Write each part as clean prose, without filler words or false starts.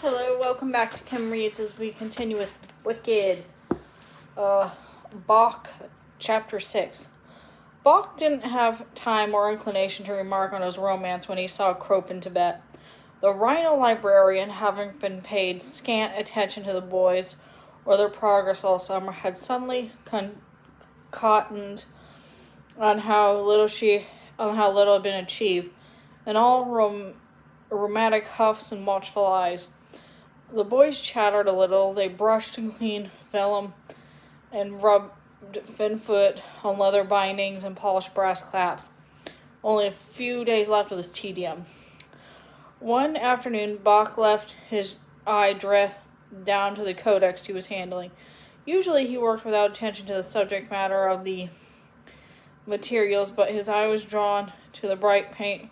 Hello, welcome back to Kim Reads as we continue with Wicked. Bach, Chapter 6. Bach didn't have time or inclination to remark on his romance when he saw Crope in Tibet. The rhino librarian, having been paid scant attention to the boys or their progress all summer, had suddenly cottoned on how little had been achieved, and all romantic huffs and watchful eyes. The boys chattered a little. They brushed and cleaned vellum and rubbed fin-foot on leather bindings and polished brass claps. Only a few days left of this tedium. One afternoon, Bach left his eye drift down to the codex he was handling. Usually he worked without attention to the subject matter of the materials, but his eye was drawn to the bright paint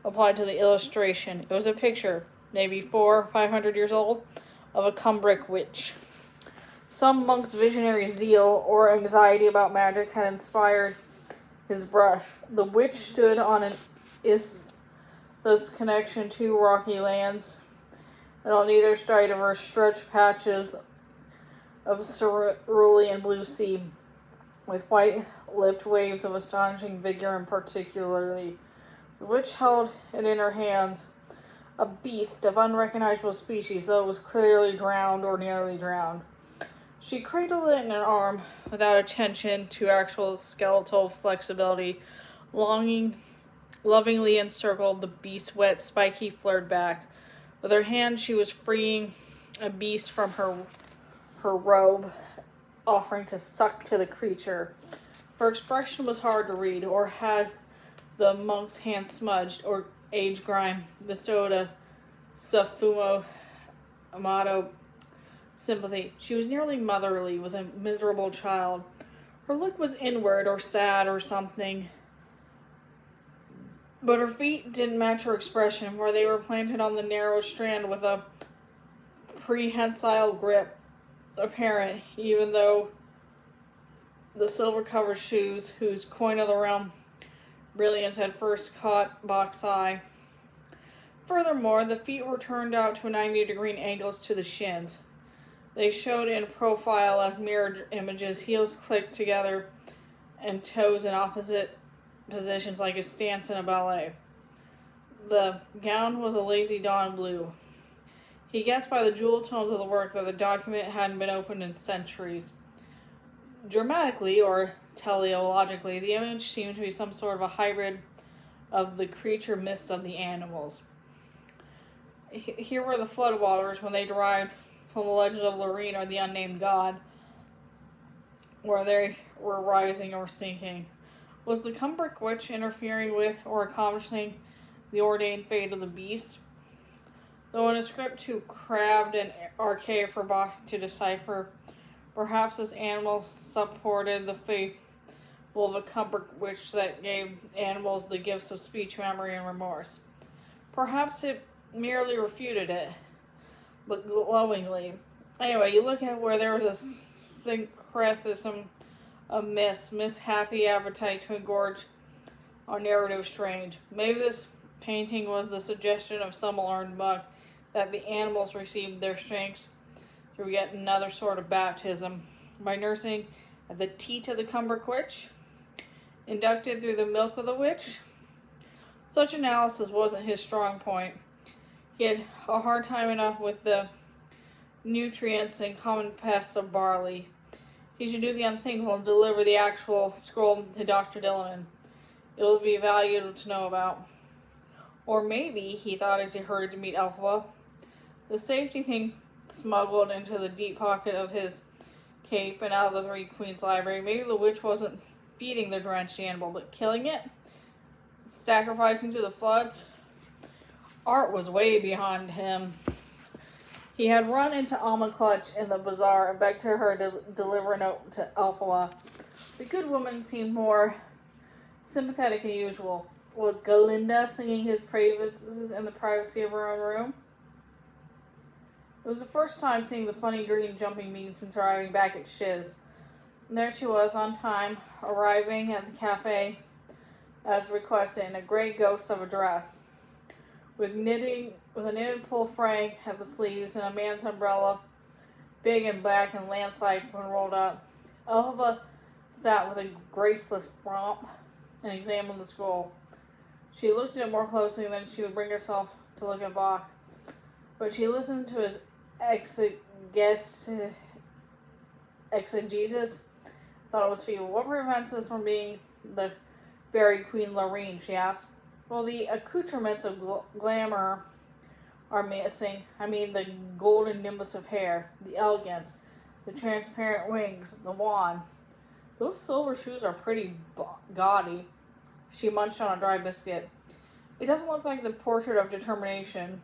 applied to the illustration. It was a picture, maybe 400 or 500 years old, of a Kubrick Witch. Some monk's visionary zeal or anxiety about magic had inspired his brush. The witch stood on an isthmus connection to rocky lands, and on either side of her stretched patches of cerulean blue sea, with white-lipped waves of astonishing vigor, and particularly the witch held it in her hands, a beast of unrecognizable species, though it was clearly drowned or nearly drowned. She cradled it in her arm without attention to actual skeletal flexibility, lovingly encircled the beast's wet, spiky flared back. With her hand she was freeing a beast from her robe, offering to suck to the creature. Her expression was hard to read, or had the monk's hand smudged, or age grime bestowed a suffumo amato sympathy. She was nearly motherly, with a miserable child. Her look was inward, or sad, or something, but her feet didn't match her expression, where they were planted on the narrow strand with a prehensile grip apparent, even though the silver-covered shoes, whose coin of the realm brilliance had first caught Bach's eye. Furthermore, the feet were turned out to 90-degree angles to the shins. They showed in profile as mirror images, heels clicked together, and toes in opposite positions like a stance in a ballet. The gown was a lazy dawn blue. He guessed by the jewel tones of the work that the document hadn't been opened in centuries. Dramatically, or teleologically, the image seemed to be some sort of a hybrid of the creature myths of the animals. Here were the floodwaters when they derived from the legends of Lorraine or the unnamed god, where they were rising or sinking. Was the Kubrick Witch interfering with or accomplishing the ordained fate of the beast? Though in a script too crabbed and archaic for Bach to decipher, perhaps this animal supported the fable of a Kubrick Witch that gave animals the gifts of speech, memory, and remorse. Perhaps it merely refuted it, but glowingly. Anyway, you look at where there was a syncretism of myths happy appetite to engorge our narrative strange. Maybe this painting was the suggestion of some alarmed monk that the animals received their strength through yet another sort of baptism, by nursing at the teat of the Kubrick Witch, inducted through the milk of the witch. Such analysis wasn't his strong point. He had a hard time enough with the nutrients and common pests of barley. He should do the unthinkable and deliver the actual scroll to Dr. Dillman. It will be valuable to know about. Or maybe, he thought as he hurried to meet Alpha, the safety thing smuggled into the deep pocket of his cape and out of the Three Queens library. Maybe the witch wasn't feeding the drenched animal, but killing it, sacrificing to the floods. Art was way beyond him. He had run into Alma Clutch in the bazaar and begged her to deliver a note to Alpha. The good woman seemed more sympathetic than usual. Was Galinda singing his praises in the privacy of her own room? It was the first time seeing the funny green jumping bean since arriving back at Shiz. And there she was, on time, arriving at the cafe as requested, in a gray ghost of a dress. with a knitted pull frame at the sleeves and a man's umbrella, big and black and landslide when rolled up. Elphaba sat with a graceless front and examined the scroll. She looked at it more closely than she would bring herself to look at Bach, but she listened to his exegesis, thought it was feeble. What prevents this from being the very Queen Lorraine, she asked. Well, the accoutrements of glamour are missing. I mean, the golden nimbus of hair, the elegance, the transparent wings, the wand. Those silver shoes are pretty gaudy. She munched on a dry biscuit. It doesn't look like the portrait of determination,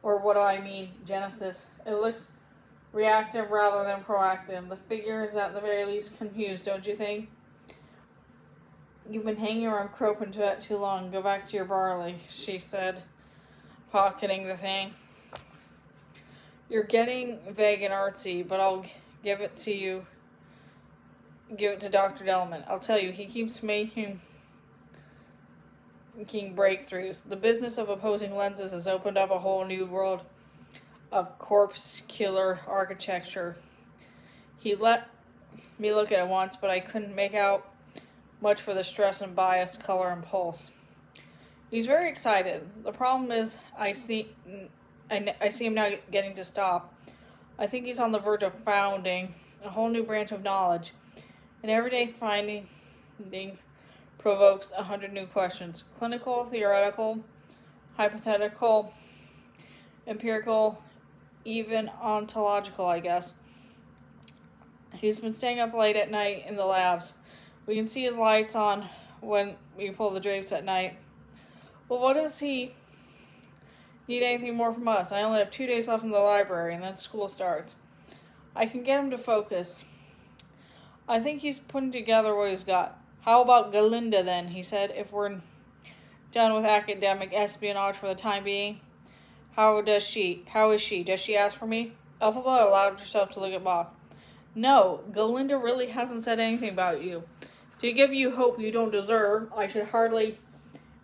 or what do I mean, Genesis. It looks reactive rather than proactive. The figure is at the very least confused, don't you think? You've been hanging around Cropin Tibet too long. Go back to your barley, she said, pocketing the thing. You're getting vague and artsy, but I'll give it to you. Give it to Dr. Delman. I'll tell you, he keeps making breakthroughs. The business of opposing lenses has opened up a whole new world of corpuscular architecture. He let me look at it once, but I couldn't make out much for the stress and bias, color, and pulse. He's very excited. The problem is I see him now getting to stop. I think he's on the verge of founding a whole new branch of knowledge. And everyday finding provokes 100 new questions. Clinical, theoretical, hypothetical, empirical, even ontological, I guess. He's been staying up late at night in the labs. We can see his lights on when we pull the drapes at night. Well, what does he need anything more from us? I only have 2 days left in the library, and then school starts. I can get him to focus. I think he's putting together what he's got. How about Galinda, then, he said, if we're done with academic espionage for the time being? How is she? Does she ask for me? Elphaba allowed herself to look at Bach. No, Galinda really hasn't said anything about you. To give you hope you don't deserve, I should hardly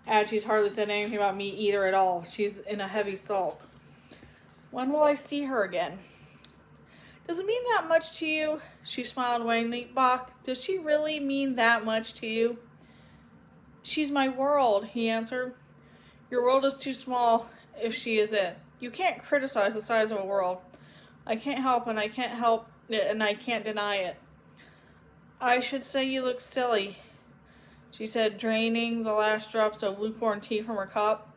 add she's hardly said anything about me either at all. She's in a heavy sulk. When will I see her again? Does it mean that much to you? She smiled wanly. Bach, does she really mean that much to you? She's my world, he answered. Your world is too small if she is it. You can't criticize the size of a world. I can't help and I can't help it and I can't deny it. I should say you look silly, she said, draining the last drops of lukewarm tea from her cup.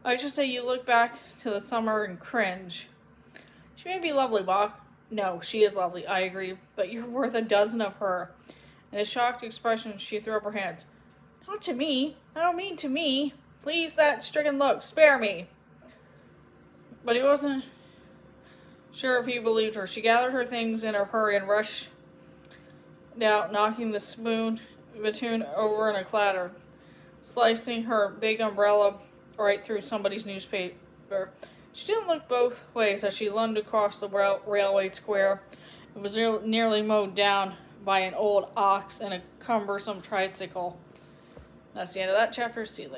I should say you look back to the summer and cringe. She may be lovely, Bach. No, she is lovely, I agree, but you're worth a dozen of her. In a shocked expression, she threw up her hands. Not to me. I don't mean to me. Please, that stricken look. Spare me. But he wasn't sure if he believed her. She gathered her things in a hurry and rushed out, knocking the spatoon over in a clatter, slicing her big umbrella right through somebody's newspaper. She didn't look both ways as she lunged across the railway square. It was nearly mowed down by an old ox and a cumbersome tricycle. That's the end of that chapter. See you later.